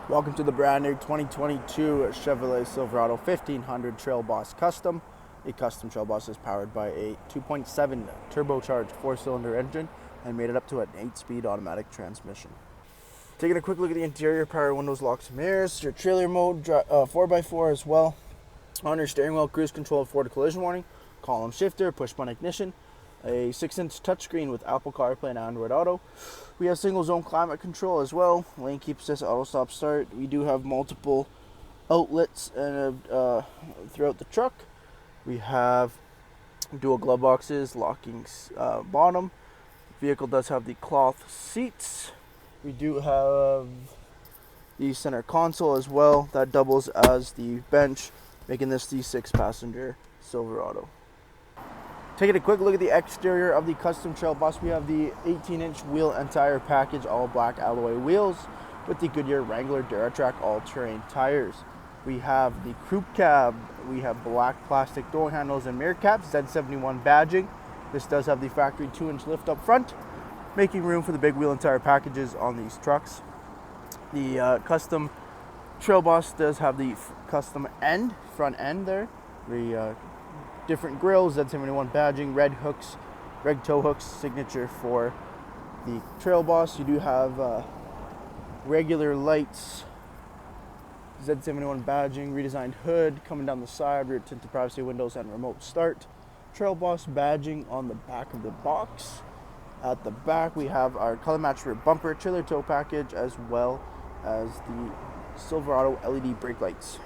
Welcome to the brand new 2022 Chevrolet Silverado 1500 Trail Boss Custom. A custom Trail Boss is powered by a 2.7 turbocharged 4-cylinder engine and made it up to an 8-speed automatic transmission. Taking a quick look at the interior: power windows, locks, mirrors, your trailer mode, 4x4 as well. On your steering wheel, cruise control, forward collision warning, column shifter, push button ignition, a 6-inch touchscreen with Apple CarPlay and Android Auto. We have single zone climate control as well. Lane keep assist, auto stop start. We do have multiple outlets throughout the truck. We have dual glove boxes, locking bottom. Vehicle does have the cloth seats. We do have the center console as well. That doubles as the bench, making this the 6-passenger Silverado. Taking a quick look at the exterior of the custom Trail Boss, we have the 18-inch wheel and tire package, all black alloy wheels with the Goodyear Wrangler Duratrack all-terrain tires. We have the crew cab. We have black plastic door handles and mirror caps, Z71 badging. This does have the factory 2-inch lift up front, making room for the big wheel and tire packages on these trucks. The custom Trail Boss does have the custom front end there. The different grills, Z71 badging, red tow hooks, signature for the Trail Boss. You do have regular lights, Z71 badging, redesigned hood coming down the side, rear tinted privacy windows and remote start. Trail Boss badging on the back of the box. At the back we have our color match rear bumper, trailer tow package, as well as the Silverado LED brake lights.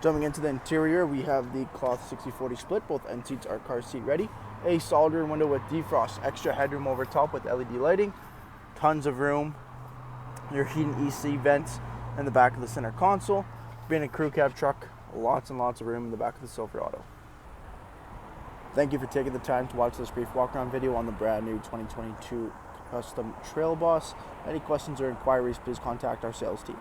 Jumping into the interior, we have the cloth 60/40 split. Both end seats are car seat ready. A solid rear window with defrost, extra headroom over top with LED lighting, tons of room. Your heat and EC vents in the back of the center console. Being a crew cab truck, lots and lots of room in the back of the Silverado. Thank you for taking the time to watch this brief walk-around video on the brand new 2022 custom Trail Boss. Any questions or inquiries, please contact our sales team.